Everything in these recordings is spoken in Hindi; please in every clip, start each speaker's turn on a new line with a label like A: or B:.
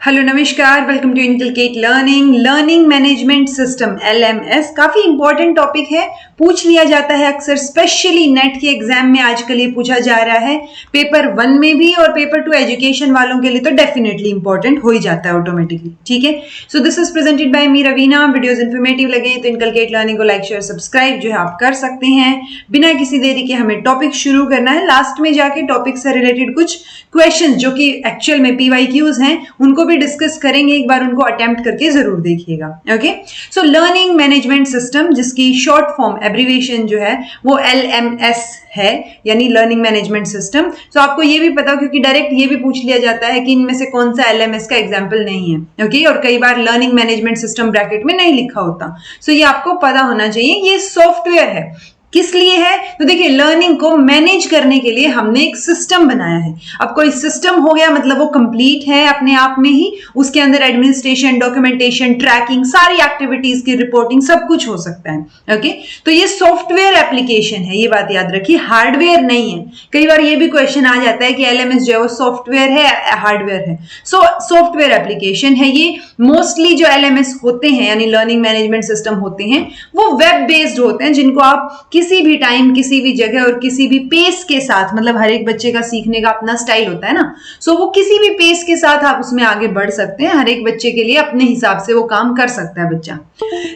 A: हेलो नमस्कार, welcome to inculcate learning management system LMS। काफी इंपॉर्टेंट टॉपिक है, पूछ लिया जाता है अक्सर, स्पेशली नेट के एग्जाम में आजकल ये पूछा जा रहा है। पेपर 1 में भी और पेपर 2 एजुकेशन वालों के लिए तो डेफिनेटली इंपॉर्टेंट हो ही जाता है ऑटोमेटिकली। ठीक है, so this is presented by me Raveena. Videos informative लगे तो इनकलकेट लर्निंग को लाइक शेयर सब्सक्राइब जो है आप कर सकते हैं। बिना किसी देरी के हमें टॉपिक शुरू करना है। लास्ट में जाके टॉपिक से रिलेटेड कुछ क्वेश्चन जो कि एक्चुअल में PYQs हैं उनको भी डिस्कस करेंगे, एक बार उनको अटेम्प्ट करके जरूर देखिएगा। Okay, so learning management system, जिसकी शॉर्ट फॉर्म एब्रीविएशन जो है वो LMS है, यानी लर्निंग मैनेजमेंट सिस्टम। सो आपको ये भी पता, क्योंकि डायरेक्ट ये भी पूछ लिया जाता है कि इनमें से कौन सा LMS का एग्जाम्पल नहीं है। ओके, और कई बार लर्निंग मैनेजमेंट सिस्टम ब्रैकेट में नहीं लिखा होता। सो ये आपको पता होना चाहिए। ये सॉफ्टवेयर है, किस लिए है? तो देखिए, लर्निंग को मैनेज करने के लिए हमने एक सिस्टम बनाया है। अब कोई सिस्टम हो गया मतलब वो कंप्लीट है अपने आप में ही, उसके अंदर एडमिनिस्ट्रेशन, डॉक्यूमेंटेशन, ट्रैकिंग, सारी एक्टिविटीज की रिपोर्टिंग सब कुछ हो सकता है। ओके, तो ये सॉफ्टवेयर एप्लीकेशन है, ये बात याद रखिए, हार्डवेयर नहीं है। कई बार ये भी क्वेश्चन आ जाता है कि LMS जो है वो सॉफ्टवेयर है हार्डवेयर है? सो सॉफ्टवेयर एप्लीकेशन है ये। मोस्टली जो LMS होते हैं यानी लर्निंग मैनेजमेंट सिस्टम होते हैं वो वेब बेस्ड होते हैं, जिनको आप किसी भी टाइम, किसी भी जगह और किसी भी पेस के साथ, मतलब हर एक बच्चे का सीखने का अपना स्टाइल होता है ना, सो वो किसी भी पेस के साथ आप उसमें आगे बढ़ सकते हैं। हर एक बच्चे के लिए अपने हिसाब से वो काम कर सकता है बच्चा।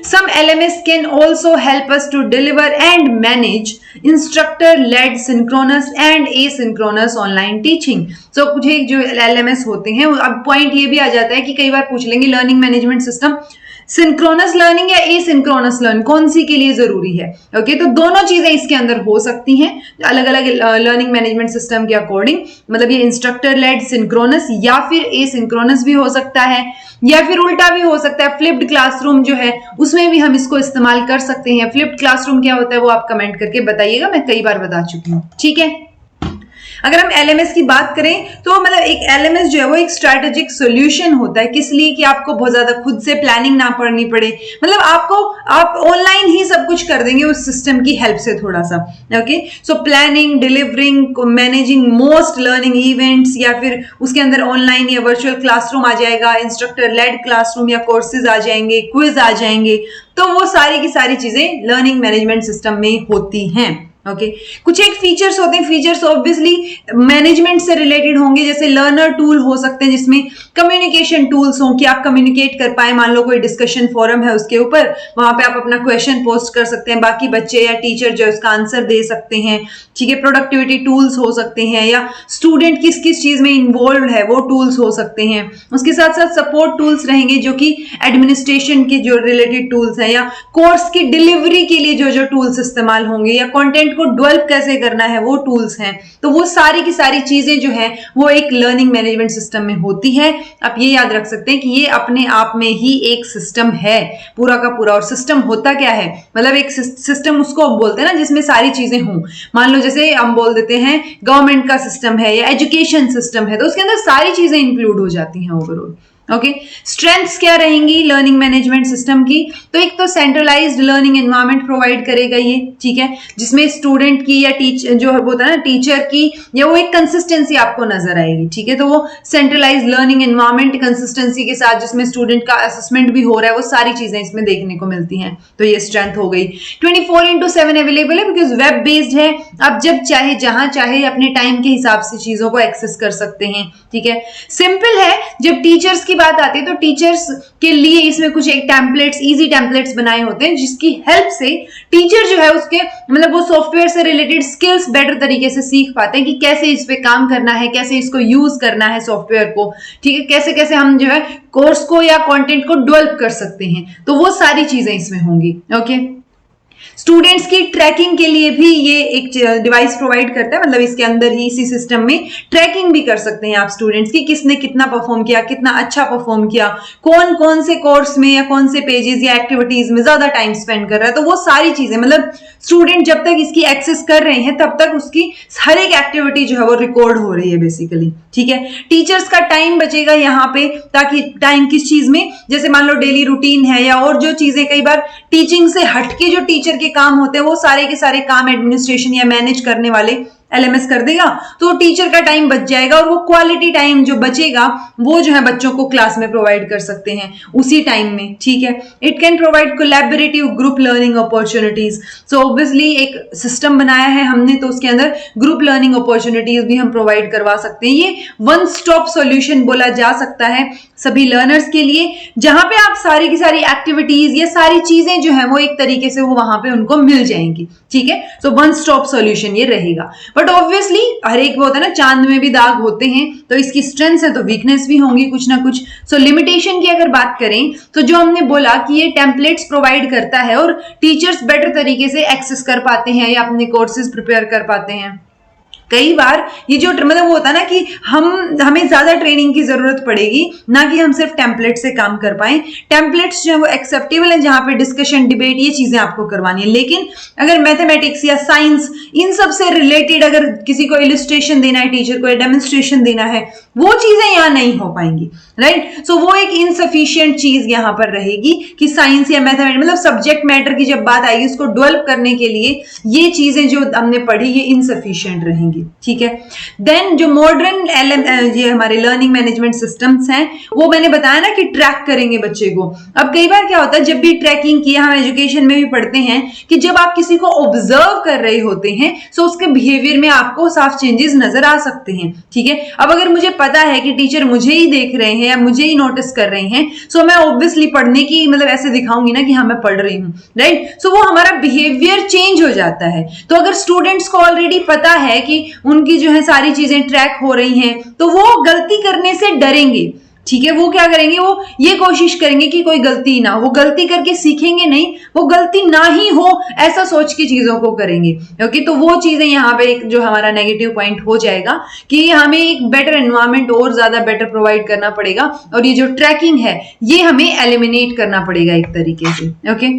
A: Some LMS can also help us to deliver and manage instructor-led synchronous and asynchronous online teaching. So कुछ एक जो LMS होते हैं, अब पॉइंट ये भी आ जाता है कि कई बार पूछ लेंगे learning management system synchronous learning या एसिंक्रोनस लर्निंग कौन सी के लिए जरूरी है? ओके, तो दोनों चीजें इसके अंदर हो सकती हैं अलग अलग लर्निंग मैनेजमेंट सिस्टम के अकॉर्डिंग। मतलब ये इंस्ट्रक्टर लेड सिंक्रोनस या फिर एसिंक्रोनस भी हो सकता है, या फिर उल्टा भी हो सकता है। फ्लिप्ड क्लासरूम जो है उसमें भी हम इसको इस्तेमाल कर सकते हैं। फ्लिप्ड क्लासरूम क्या होता है वो आप कमेंट करके बताइएगा, मैं कई बार बता चुकी हूँ। ठीक है, अगर हम LMS की बात करें तो मतलब एक LMS जो है वो एक स्ट्रैटेजिक सॉल्यूशन होता है। किस लिए? कि आपको बहुत ज्यादा खुद से प्लानिंग ना पड़नी पड़े, मतलब आप ऑनलाइन ही सब कुछ कर देंगे उस सिस्टम की हेल्प से थोड़ा सा। Okay, so planning, delivering, managing most learning events, या फिर उसके अंदर ऑनलाइन या वर्चुअल क्लासरूम आ जाएगा, इंस्ट्रक्टर लेड क्लासरूम या कोर्सेज आ जाएंगे, क्विज आ जाएंगे। तो वो सारी की सारी चीजें लर्निंग मैनेजमेंट सिस्टम में होती हैं। ओके, कुछ एक फीचर्स होते हैं। फीचर्स ऑब्वियसली मैनेजमेंट से रिलेटेड होंगे, जैसे लर्नर टूल हो सकते हैं जिसमें कम्युनिकेशन टूल्स हों कि आप कम्युनिकेट कर पाए। मान लो कोई डिस्कशन फोरम है, उसके ऊपर वहां पे आप अपना क्वेश्चन पोस्ट कर सकते हैं, बाकी बच्चे या टीचर जो है उसका आंसर दे सकते हैं। ठीक है, प्रोडक्टिविटी टूल्स हो सकते हैं, या स्टूडेंट किस किस चीज में इन्वॉल्व है वो टूल्स हो सकते हैं। उसके साथ साथ सपोर्ट टूल्स रहेंगे जो कि एडमिनिस्ट्रेशन के जो रिलेटेड टूल्स हैं, या कोर्स की डिलीवरी के लिए जो जो टूल्स इस्तेमाल होंगे, या कंटेंट को डेवलप कैसे करना है वो टूल्स हैं। तो वो सारी की सारी चीजें जो है वो एक लर्निंग मैनेजमेंट सिस्टम में होती है। आप ये याद रख सकते हैं कि ये अपने आप में ही एक सिस्टम है पूरा का पूरा। और सिस्टम होता क्या है? मतलब एक सिस्टम उसको हम बोलते हैं ना जिसमें सारी चीजें हों। मान लो जैसे हम बोल देते हैं गवर्नमेंट का सिस्टम है या एजुकेशन सिस्टम है, तो उसके अंदर सारी चीजें इंक्लूड हो जाती हैं ओवरऑल। ओके, स्ट्रेंथ्स क्या रहेंगी लर्निंग मैनेजमेंट सिस्टम की? तो एक तो सेंट्रलाइज्ड लर्निंग एनवायरनमेंट प्रोवाइड करेगा ये, ठीक है, जिसमें स्टूडेंट की या टीचर जो होता है ना टीचर की, या वो एक कंसिस्टेंसी आपको नजर आएगी। ठीक है, तो वो सेंट्रलाइज्ड लर्निंग एनवायरनमेंट कंसिस्टेंसी के साथ जिसमें स्टूडेंट का असेसमेंट भी हो रहा है, वो सारी चीजें इसमें देखने को मिलती हैं। तो ये स्ट्रेंथ हो गई। 24/7 अवेलेबल है बिकॉज वेब बेस्ड है। आप जब चाहे जहां चाहे अपने टाइम के हिसाब से चीजों को एक्सेस कर सकते हैं। ठीक है, सिंपल है। जब टीचर्स की बात आती है तो टीचर्स के लिए इसमें कुछ एक टेम्पलेट्स, इजी टेम्पलेट्स बनाए होते हैं जिसकी हेल्प से टीचर जो है उसके मतलब वो सॉफ्टवेयर से रिलेटेड स्किल्स बेटर तरीके से सीख पाते हैं कि कैसे इस पे काम करना है, कैसे इसको यूज करना है सॉफ्टवेयर को। ठीक है, कैसे कैसे हम जो है कोर्स को या कंटेंट को डेवलप कर सकते हैं। तो वो सारी चीजें इसमें होंगी। ओके, स्टूडेंट्स की ट्रैकिंग के लिए भी ये एक डिवाइस प्रोवाइड करता है। मतलब इसके अंदर ही इसी सिस्टम में ट्रैकिंग भी कर सकते हैं आप स्टूडेंट्स की, किसने कितना परफॉर्म किया, कितना अच्छा परफॉर्म किया, कौन कौन से कोर्स में या कौन से पेजेस या एक्टिविटीज में ज्यादा टाइम स्पेंड कर रहा है। तो वो सारी चीजें मतलब स्टूडेंट जब तक इसकी एक्सेस कर रहे हैं तब तक उसकी हर एक एक्टिविटी जो है वो रिकॉर्ड हो रही है बेसिकली। ठीक है, टीचर्स का टाइम बचेगा यहाँ पे, ताकि टाइम किस चीज में, जैसे मान लो डेली रूटीन है या और जो चीजें कई बार टीचिंग से हटके जो टीचर के काम होते हैं वो सारे के सारे काम एडमिनिस्ट्रेशन या मैनेज करने वाले LMS कर देगा, तो टीचर का टाइम बच जाएगा और वो क्वालिटी टाइम जो बचेगा वो जो है बच्चों को क्लास में प्रोवाइड कर सकते हैं उसी टाइम में, ठीक है। It can provide collaborative group learning opportunities. So obviously एक सिस्टम बनाया है हमने, तो उसके अंदर ग्रुप लर्निंग अपॉर्चुनिटीज भी हम प्रोवाइड करवा सकते हैं। ये वन स्टॉप सॉल्यूशन बोला जा सकता है सभी लर्नर्स के लिए, जहां पे आप सारी की सारी एक्टिविटीज, ये सारी चीजें जो है वो एक तरीके से वो वहां पे उनको मिल जाएंगी, ठीक है। सो वन स्टॉप सॉल्यूशन ये रहेगा। बट ऑब्वियसली हर एक वो होता है ना, चांद में भी दाग होते हैं, तो इसकी स्ट्रेंथ्स है तो वीकनेस भी होंगी कुछ ना कुछ। सो लिमिटेशन की अगर बात करें तो जो हमने बोला कि ये टेम्पलेट्स प्रोवाइड करता है और टीचर्स बेटर तरीके से एक्सेस कर पाते हैं या अपने कोर्सेज प्रिपेयर कर पाते हैं। कई बार ये जो मतलब वो होता है ना कि हमें ज्यादा ट्रेनिंग की जरूरत पड़ेगी, ना कि हम सिर्फ टेम्पलेट से काम कर पाए। टेम्पलेट्स जो है वो एक्सेप्टेबल है जहां पे डिस्कशन, डिबेट, ये चीजें आपको करवानी है। लेकिन अगर मैथमेटिक्स या साइंस इन सब से रिलेटेड अगर किसी को इलिस्ट्रेशन देना है, टीचर को डेमोन्स्ट्रेशन देना है, वो चीजें यहाँ नहीं हो पाएंगी, राइट। सो वो एक इनसफिशियंट चीज यहाँ पर रहेगी कि साइंस या मैथमेटिक्स मतलब सब्जेक्ट मैटर की जब बात आएगी उसको डेवलप करने के लिए ये चीजें जो हमने पढ़ी ये इनसफिशियंट रहेंगी, ठीक है। देन जो मॉडर्न ये हमारे लर्निंग मैनेजमेंट सिस्टम्स हैं वो मैंने बताया ना कि ट्रैक करेंगे बच्चे को। अब कई बार क्या होता है, जब भी ट्रैकिंग किया, हम एजुकेशन में भी पढ़ते हैं कि जब आप किसी को ऑब्जर्व कर रहे होते हैं तो उसके बिहेवियर में आपको साफ चेंजेस नजर आ सकते हैं, ठीक है। अब अगर मुझे पता है कि टीचर मुझे ही देख रहे हैं या मुझे ही नोटिस कर रहे हैं, सो मैं ऑब्वियसली पढ़ने की मतलब ऐसे दिखाऊंगी ना कि हाँ मैं पढ़ रही हूँ, राइट। सो वो हमारा बिहेवियर चेंज हो जाता है। तो अगर स्टूडेंट्स को ऑलरेडी पता है कि उनकी जो है सारी चीजें ट्रैक हो रही हैं, तो वो गलती करने से डरेंगे, ठीक है। वो क्या करेंगे, वो ये कोशिश करेंगे कि कोई गलती ना हो, वो गलती करके सीखेंगे नहीं, वो गलती ना ही हो ऐसा सोच के चीजों को करेंगे, ओके। तो वो चीजें यहाँ पे एक जो हमारा नेगेटिव पॉइंट हो जाएगा कि हमें एक बेटर एनवायरनमेंट और ज्यादा बेटर प्रोवाइड करना पड़ेगा और ये जो ट्रैकिंग है ये हमें एलिमिनेट करना पड़ेगा एक तरीके से, ओके।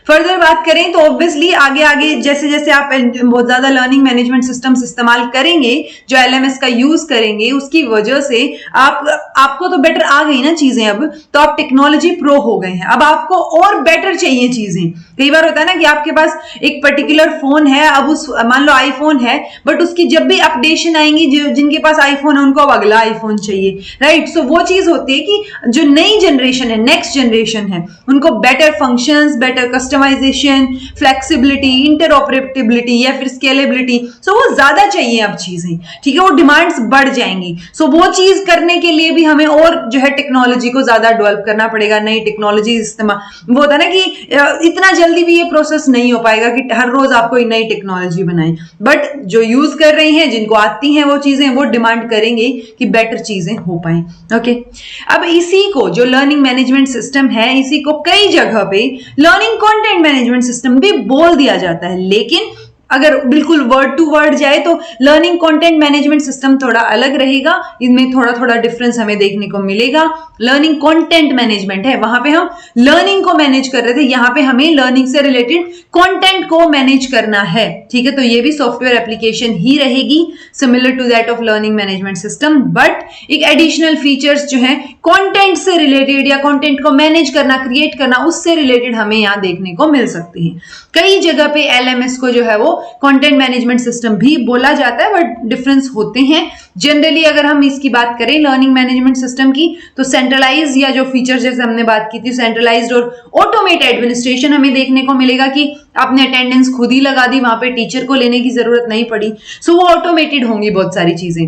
A: फर्दर बात करें तो ऑब्वियसली आगे आगे जैसे जैसे आप बहुत ज्यादा लर्निंग मैनेजमेंट सिस्टम्स इस्तेमाल करेंगे, जो LMS का यूज करेंगे, उसकी वजह से आपको तो बेटर आ गई ना चीजें, अब तो आप टेक्नोलॉजी प्रो हो गए हैं, अब आपको और बेटर चाहिए चीजें। कई बार होता है ना कि आपके पास एक पर्टिकुलर फोन है, अब उस मान लो आईफोन है, बट उसकी जब भी अपडेशन आएंगी, जिनके पास आईफोन है उनको अब अगला आईफोन चाहिए, राइट। सो वो चीज होती है कि जो नई जनरेशन है, नेक्स्ट जनरेशन है, उनको better functions, better customisation, flexibility, interoperability या फिर स्केलेबिलिटी, सो वो ज्यादा चाहिए अब चीजें, ठीक है। वो डिमांड्स बढ़ जाएंगी। सो वो चीज करने के लिए भी हमें और जो है टेक्नोलॉजी को ज्यादा डेवलप करना पड़ेगा, नई टेक्नोलॉजी इस्तेमाल। वो होता है ना कि इतना जल्दी भी ये प्रोसेस नहीं हो पाएगा कि हर रोज आप कोई नई टेक्नोलॉजी बनाएं, बट जो यूज कर रही हैं, जिनको आती हैं वो चीजें, वो डिमांड करेंगे कि बेटर चीजें हो पाए, ओके। अब इसी को जो लर्निंग मैनेजमेंट सिस्टम है, इसी को कई जगह पे लर्निंग कंटेंट मैनेजमेंट सिस्टम भी बोल दिया जाता है, लेकिन अगर बिल्कुल वर्ड टू वर्ड जाए तो लर्निंग कंटेंट मैनेजमेंट सिस्टम थोड़ा अलग रहेगा, इनमें थोड़ा थोड़ा डिफरेंस हमें देखने को मिलेगा। लर्निंग कंटेंट मैनेजमेंट है, वहां पे हम लर्निंग को मैनेज कर रहे थे, यहाँ पे हमें लर्निंग से रिलेटेड कंटेंट को मैनेज करना है, ठीक है। तो ये भी सॉफ्टवेयर एप्लीकेशन ही रहेगी, similar to that of learning management system, but एक एडिशनल फीचर्स जो है कंटेंट से रिलेटेड या कंटेंट को मैनेज करना, क्रिएट करना, उससे रिलेटेड हमें यहाँ देखने को मिल सकते हैं। कई जगह पे LMS को जो है वो कंटेंट मैनेजमेंट सिस्टम भी बोला जाता है, बट डिफरेंस होते हैं। जनरली अगर हम इसकी बात करें लर्निंग मैनेजमेंट सिस्टम की, तो सेंट्रलाइज या जो फीचर जैसे हमने बात की थी, सेंट्रलाइज्ड और ऑटोमेटेड एडमिनिस्ट्रेशन हमें देखने को मिलेगा कि आपने अटेंडेंस खुद ही लगा दी, वहां पे टीचर को लेने की जरूरत नहीं पड़ी। सो वो ऑटोमेटेड होंगी बहुत सारी चीजें।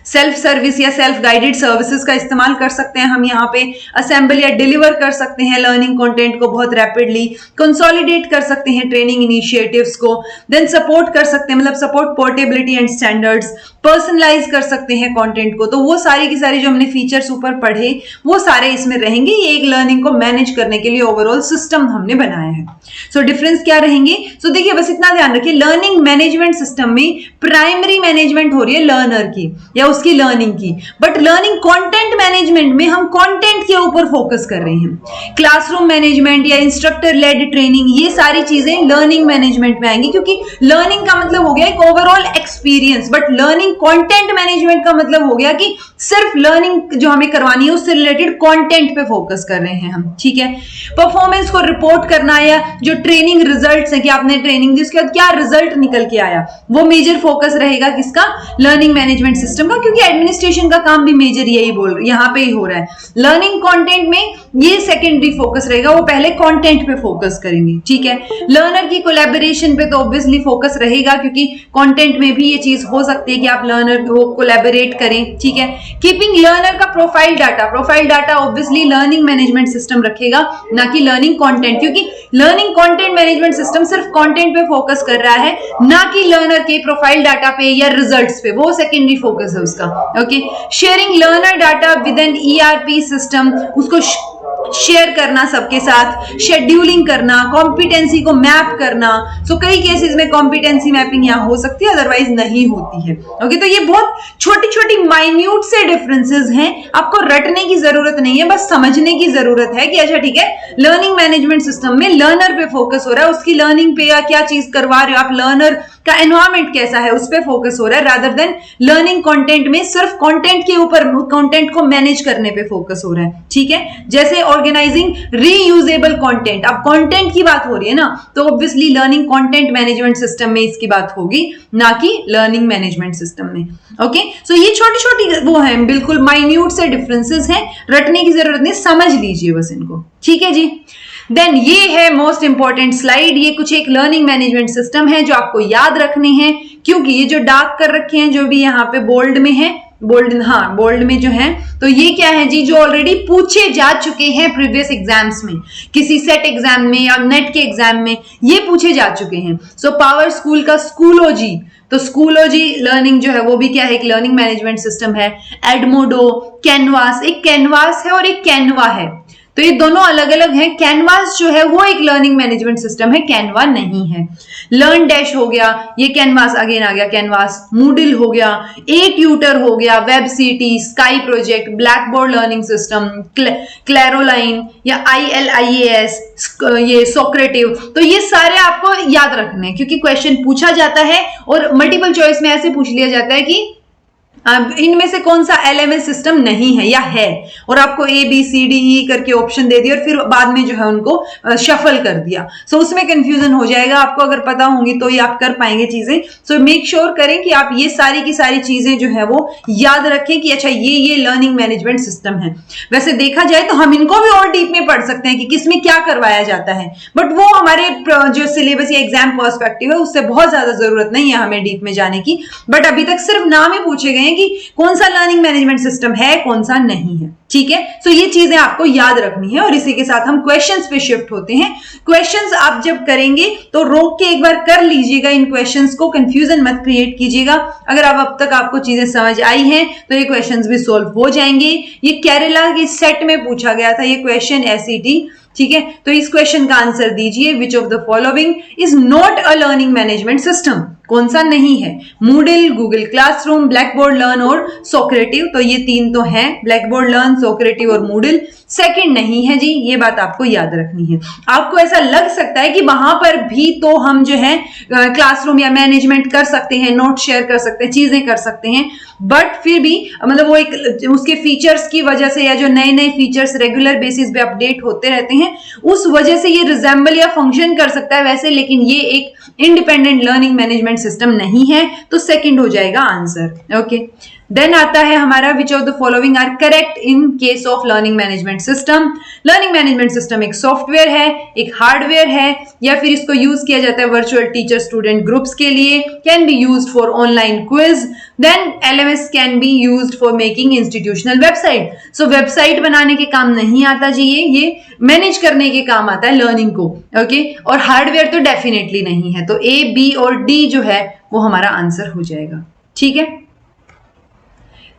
A: सेल्फ सर्विस या सेल्फ गाइडेड सर्विसेज का इस्तेमाल कर सकते हैं हम यहाँ पे, असेंबल या डिलीवर कर सकते हैं लर्निंग कंटेंट को बहुत रैपिडली, कंसोलिडेट कर सकते हैं ट्रेनिंग इनिशिएटिव्स को, देन सपोर्ट कर सकते हैं, मतलब support portability and standards, personalise कर सकते हैं कंटेंट को। तो वो सारी की सारी जो हमने फीचर्स ऊपर पढ़े वो सारे इसमें रहेंगे। ये एक लर्निंग को मैनेज करने के लिए ओवरऑल सिस्टम हमने बनाया है। सो डिफरेंस क्या रहेंगे, सो देखिए बस इतना ध्यान रखिए, लर्निंग मैनेजमेंट सिस्टम में प्राइमरी मैनेजमेंट हो रही है लर्नर की या उसकी लर्निंग की। बट लर्निंग कंटेंट मैनेजमेंट में हम कंटेंट के ऊपर फोकस कर रहे हैं। क्लासरूम मैनेजमेंट या इंस्ट्रक्टर लेड ट्रेनिंग, ये सारी चीजें लर्निंग मैनेजमेंट में आएंगी, क्योंकि लर्निंग का मतलब हो गया एक overall experience, but learning content management का मतलब हो गया कि सिर्फ लर्निंग जो हमें करवानी है उससे रिलेटेड कंटेंट पे फोकस कर रहे हैं हम। ठीक है, परफॉर्मेंस को रिपोर्ट करना या जो ट्रेनिंग रिजल्ट्स है कि आपने ट्रेनिंग दी उसके बाद क्या रिजल्ट निकल के आया, वो मेजर फोकस रहेगा किसका, लर्निंग मैनेजमेंट सिस्टम का, क्योंकि एडमिनिस्ट्रेशन का काम भी मेजर यही यहां पे ही हो रहा है। लर्निंग कंटेंट में ये सेकेंडरी फोकस रहेगा, वो पहले कंटेंट पे फोकस करेंगे। ठीक है, लर्नर की कोलैबोरेशन पे तो ऑब्वियसली फोकस रहेगा, क्योंकि कंटेंट में भी ये चीज हो सकती है कि आप लर्नर को कोलैबोरेट करें। ठीक है, कीपिंग लर्नर का profile data obviously learning management system रखेगा, ना कि लर्निंग कंटेंट, क्योंकि लर्निंग कंटेंट मैनेजमेंट सिस्टम सिर्फ कंटेंट पे फोकस कर रहा है, ना कि लर्नर के प्रोफाइल डाटा पे या रिजल्ट्स पे, वो सेकेंडरी फोकस है उसका। Okay, sharing learner data with an ERP system, उसको शेयर करना सबके साथ, शेड्यूलिंग करना, कॉम्पिटेंसी को मैप करना। सो कई केसेस में कॉम्पिटेंसी मैपिंग यहाँ हो सकती है, अदरवाइज नहीं होती है। ओके, तो ये बहुत छोटी छोटी माइन्यूट से डिफरेंसेस हैं, आपको रटने की जरूरत नहीं है, बस समझने की जरूरत है कि अच्छा ठीक है, लर्निंग मैनेजमेंट सिस्टम में लर्नर पे फोकस हो रहा है, उसकी लर्निंग पे या क्या चीज करवा रहे हो आप, लर्नर का एनवायरमेंट कैसा है उस पे फोकस हो रहा है, रादर देन लर्निंग कंटेंट में सिर्फ कंटेंट के ऊपर, कंटेंट को मैनेज करने पे फोकस हो रहा है। ठीक है, जैसे ऑर्गेनाइजिंग रीयूजेबल कंटेंट, अब कंटेंट की बात हो रही है ना, तो obviously learning content management system में इसकी बात होगी, ना कि लर्निंग मैनेजमेंट सिस्टम में। ओके, सो ये छोटी छोटी वो है, बिल्कुल माइन्यूट से डिफरेंसेस हैं, रटने की जरूरत नहीं, समझ लीजिए बस इनको। ठीक है जी, देन ये है मोस्ट इंपॉर्टेंट स्लाइड, ये कुछ एक लर्निंग मैनेजमेंट सिस्टम है जो आपको याद रखने हैं, क्योंकि ये जो डार्क कर रखे हैं, जो भी यहाँ पे बोल्ड में है, बोल्ड में जो है, तो ये क्या है जी, जो ऑलरेडी पूछे जा चुके हैं प्रीवियस एग्जाम्स में, किसी सेट एग्जाम में या नेट के एग्जाम में ये पूछे जा चुके हैं। सो पावर स्कूल का स्कूलोजी, तो स्कूलोजी लर्निंग जो है वो भी क्या है, एक लर्निंग मैनेजमेंट सिस्टम है। एडमोडो, कैनवास, एक कैनवास है और एक कैनवा है, तो ये दोनों अलग अलग हैं। कैनवास जो है वो एक लर्निंग मैनेजमेंट सिस्टम है, कैनवा नहीं है। लर्न डैश हो गया, ये कैनवास अगेन आ गया कैनवास। मूडल हो गया, ए ट्यूटर हो गया, WebCT, Sakai project, Blackboard learning system, Claroline या ILIAS, ये सोक्रेटिव। तो ये सारे आपको याद रखने हैं, क्योंकि क्वेश्चन पूछा जाता है और मल्टीपल चॉइस में ऐसे पूछ लिया जाता है कि इनमें से कौन सा LMS सिस्टम नहीं है या है, और आपको ABCDE करके ऑप्शन दे दिया और फिर बाद में जो है उनको शफल कर दिया। सो उसमें कंफ्यूजन हो जाएगा, आपको अगर पता होंगी तो ये आप कर पाएंगे चीजें। सो मेक श्योर करें कि आप ये सारी की सारी चीजें जो है वो याद रखें कि अच्छा ये लर्निंग मैनेजमेंट सिस्टम है। वैसे देखा जाए तो हम इनको भी और डीप में पढ़ सकते हैं कि किसमें क्या करवाया जाता है, बट वो हमारे जो सिलेबस या एग्जाम पर्सपेक्टिव है उससे बहुत ज्यादा जरूरत नहीं है हमें डीप में जाने की। बट अभी तक सिर्फ नाम ही पूछे गए कि कौन सा लर्निंग मैनेजमेंट सिस्टम है, कौन सा नहीं है। ठीक है, सो ये चीजें आपको याद रखनी है। और इसी के साथ हम क्वेश्चंस पे शिफ्ट होते हैं। क्वेश्चंस आप जब करेंगे तो रोक के एक बार कर लीजिएगा इन क्वेश्चंस को, कंफ्यूजन मत क्रिएट कीजिएगा। अगर अब तक आपको चीजें समझ आई हैं तो ये क्वेश्चंस भी सॉल्व हो जाएंगे। ये केरला के सेट में पूछा गया था ये क्वेश्चन, SET। ठीक है, तो इस क्वेश्चन का आंसर दीजिए, विच of the following is not a learning management system, कौन सा नहीं है। Moodle, Google classroom, black board learn और सोक्रेटिव, तो ये तीन तो हैं, ब्लैक बोर्ड लर्न, सोक्रेटिव और मूडल। सेकंड नहीं है जी, ये बात आपको याद रखनी है। आपको ऐसा लग सकता है कि वहां पर भी तो हम जो है क्लासरूम या मैनेजमेंट कर सकते हैं, नोट शेयर कर सकते हैं, चीजें कर सकते हैं, बट फिर भी मतलब वो एक उसके फीचर्स की वजह से या जो नए नए फीचर्स रेगुलर बेसिस पे अपडेट होते रहते हैं उस वजह से ये रिजेंबल या फंक्शन कर सकता है वैसे, लेकिन ये एक इंडिपेंडेंट लर्निंग मैनेजमेंट सिस्टम नहीं है, तो सेकंड हो जाएगा आंसर। ओके, देन आता है हमारा which of the following are correct in case of learning management system. Learning management system एक सॉफ्टवेयर है, एक हार्डवेयर है, या फिर इसको यूज किया जाता है वर्चुअल टीचर स्टूडेंट ग्रुप्स के लिए, can be used for online quiz, then LMS can be used for making institutional website. So website बनाने के काम नहीं आता जी, ये मैनेज करने के काम आता है लर्निंग को। ओके, और हार्डवेयर तो डेफिनेटली नहीं है, तो A, B और D जो है वो हमारा आंसर हो जाएगा। ठीक है,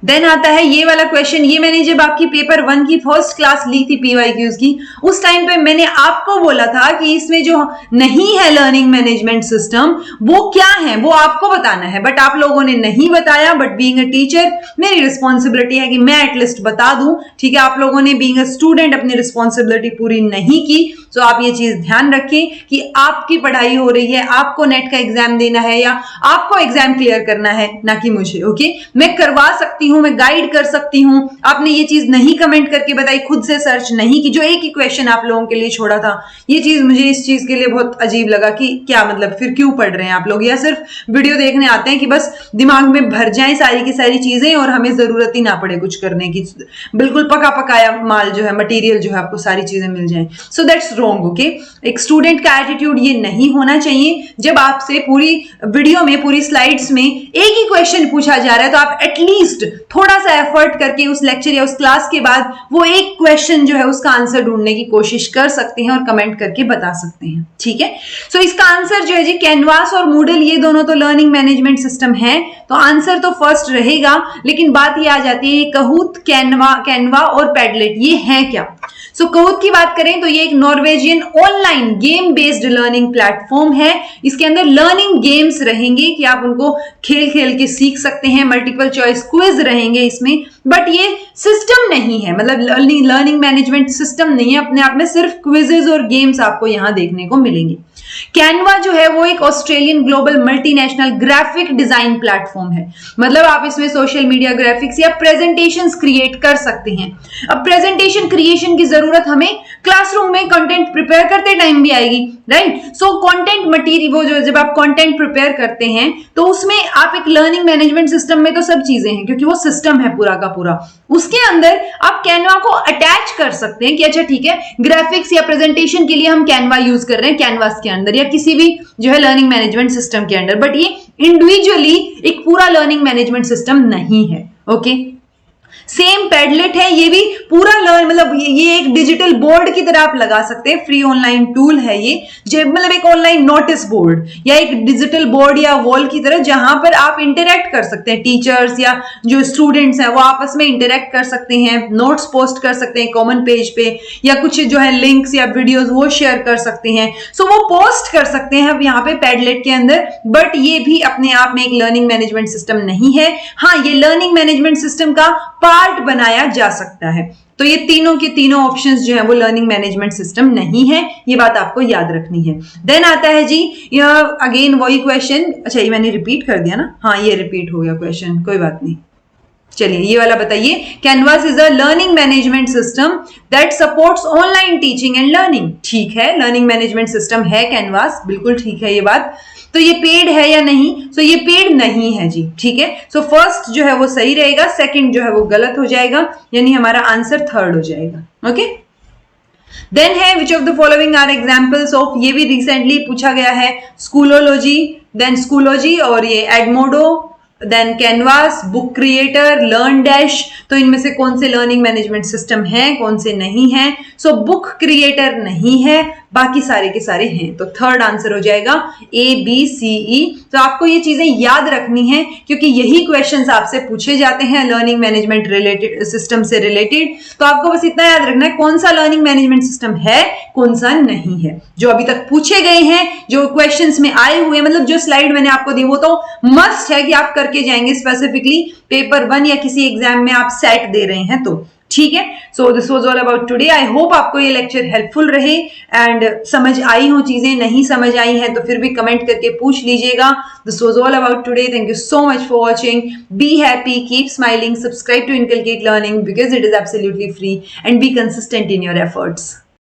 A: देन आता है ये वाला क्वेश्चन, ये मैंने जब आपकी पेपर 1 की फर्स्ट क्लास ली थी PYQs की, उस टाइम पे मैंने आपको बोला था कि इसमें जो नहीं है लर्निंग मैनेजमेंट सिस्टम वो क्या है, वो आपको बताना है, बट आप लोगों ने नहीं बताया। बट बीइंग अ टीचर मेरी रिस्पॉन्सिबिलिटी है कि मैं एटलीस्ट बता दूं, ठीक है। आप लोगों ने बीइंग अ स्टूडेंट अपनी रिस्पॉन्सिबिलिटी पूरी नहीं की, तो आप ये चीज ध्यान रखें कि आपकी पढ़ाई हो रही है, आपको नेट का एग्जाम देना है या आपको एग्जाम क्लियर करना है, ना कि मुझे। ओके, मैं करवा सकती हूं, मैं गाइड कर सकती हूं। आपने ये चीज नहीं कमेंट करके बताई, खुद से सर्च नहीं की, जो एक ही क्वेश्चन आप लोगों के लिए छोड़ा था, ये चीज मुझे इस चीज के लिए बहुत अजीब लगा कि क्या मतलब, फिर क्यों पढ़ रहे हैं आप लोग, या सिर्फ वीडियो देखने आते हैं कि बस दिमाग में भर जाए सारी की सारी चीजें और हमें जरूरत ही ना पड़े कुछ करने की, बिल्कुल पका पकाया माल जो है, मटेरियल जो है, आपको सारी चीजें मिल जाए। So that's wrong. ओके, एक स्टूडेंट का एटीट्यूड ये नहीं होना चाहिए। जब आपसे पूरी वीडियो में, पूरी स्लाइड्स में एक ही क्वेश्चन पूछा जा रहा है, तो आप एटलीस्ट थोड़ा सा एफर्ट करके उस लेक्चर या उस क्लास के बाद वो एक क्वेश्चन जो है उसका आंसर ढूंढने की कोशिश कर सकते हैं और कमेंट करके बता सकते हैं, ठीक है। सो इसका आंसर जो है जी, कैनवास और मूडल ये दोनों तो लर्निंग मैनेजमेंट सिस्टम है, तो आंसर तो फर्स्ट रहेगा। लेकिन बात ये आ जाती है, कहूत, कैनवा और पैडलेट ये है क्या। सो कहूत की बात करें तो ये एक Norwegian online game based learning platform है। इसके अंदर लर्निंग गेम्स रहेंगे कि आप उनको खेल खेल के सीख सकते हैं, मल्टीपल चॉइस क्विज रहेंगे इसमें, बट ये सिस्टम नहीं है, मतलब लर्निंग मैनेजमेंट सिस्टम नहीं है अपने आप में, सिर्फ क्विजेज और गेम्स आपको यहां देखने को मिलेंगे। कैनवा जो है वो एक Australian global multinational graphic design platform है, मतलब आप इसमें सोशल मीडिया ग्राफिक्स या प्रेजेंटेशंस क्रिएट कर सकते हैं। अब प्रेजेंटेशन क्रिएशन की जरूरत हमें क्लासरूम में कंटेंट प्रिपेयर करते टाइम भी आएगी, राइट। सो कंटेंट मटेरियल, वो जो जब आप कंटेंट प्रिपेयर करते हैं तो उसमें आप एक लर्निंग मैनेजमेंट सिस्टम में तो सब चीजें हैं, क्योंकि वो सिस्टम है पूरा का पूरा, उसके अंदर आप कैनवा को अटैच कर सकते हैं कि अच्छा ठीक है, ग्राफिक्स या प्रेजेंटेशन के लिए हम कैनवा यूज कर रहे हैं कैनवास के अंदर या किसी भी जो है लर्निंग मैनेजमेंट सिस्टम के अंदर, बट ये इंडिविजुअली एक पूरा लर्निंग मैनेजमेंट सिस्टम नहीं है। ओके, सेम पैडलेट है, ये भी पूरा मतलब ये एक डिजिटल बोर्ड की तरह आप लगा सकते हैं, फ्री ऑनलाइन टूल है ये, मतलब एक ऑनलाइन नोटिस बोर्ड या एक डिजिटल बोर्ड या वॉल की तरह, जहां पर आप इंटरेक्ट कर सकते हैं, टीचर्स या जो स्टूडेंट्स हैं वो आपस में इंटरेक्ट कर सकते हैं, नोट्स पोस्ट कर सकते हैं कॉमन पेज पे, या कुछ जो है लिंक्स या वीडियोस वो शेयर कर सकते हैं। सो वो पोस्ट कर सकते हैं अब यहाँ पे पैडलेट के अंदर, बट ये भी अपने आप में एक लर्निंग मैनेजमेंट सिस्टम नहीं है। हाँ, ये लर्निंग मैनेजमेंट सिस्टम का पार्ट बनाया जा सकता है। तो ये तीनों के तीनों ऑप्शंस जो है वो लर्निंग मैनेजमेंट सिस्टम नहीं है, ये बात आपको याद रखनी है। देन आता है जी अगेन वही क्वेश्चन, अच्छा ये मैंने रिपीट कर दिया ना, हाँ ये रिपीट हो गया क्वेश्चन, कोई बात नहीं। चलिए ये वाला बताइए, canvas is a learning management system that supports online teaching and learning. ठीक है, लर्निंग मैनेजमेंट सिस्टम है कैनवास, बिल्कुल ठीक है ये बात। तो ये पेड है या नहीं, सो ये पेड नहीं है जी, ठीक है। सो फर्स्ट जो है वो सही रहेगा, सेकंड जो है वो गलत हो जाएगा, यानी हमारा आंसर थर्ड हो जाएगा। ओके, देन है which of the following are examples of, ये भी रिसेंटली पूछा गया है, स्कूलोलॉजी, देन स्कूलोजी और ये Edmodo, then Canvas, Book Creator, LearnDash. तो इनमें से कौन से लर्निंग मैनेजमेंट सिस्टम है, कौन से नहीं है। सो बुक क्रिएटर नहीं है, बाकी सारे के सारे हैं, तो थर्ड आंसर हो जाएगा ABCE। तो आपको ये चीजें याद रखनी है क्योंकि यही क्वेश्चंस आपसे पूछे जाते हैं लर्निंग मैनेजमेंट रिलेटेड सिस्टम से रिलेटेड। तो आपको बस इतना याद रखना है कौन सा लर्निंग मैनेजमेंट सिस्टम है, कौन सा नहीं है। जो अभी तक पूछे गए हैं, जो क्वेश्चंस में आए हुए, मतलब जो स्लाइड मैंने आपको दी वो तो मस्ट है कि आप करके जाएंगे, स्पेसिफिकली पेपर 1 या किसी एग्जाम में आप सेट दे रहे हैं तो, ठीक है। So this was all about today. I hope आपको ये लेक्चर हेल्पफुल रहे एंड समझ आई हो चीजें, नहीं समझ आई हैं तो फिर भी कमेंट करके पूछ लीजिएगा। This was all about today. Thank you so much for watching. Be happy, keep smiling, subscribe to inculcate learning because it is absolutely free and be consistent in your efforts.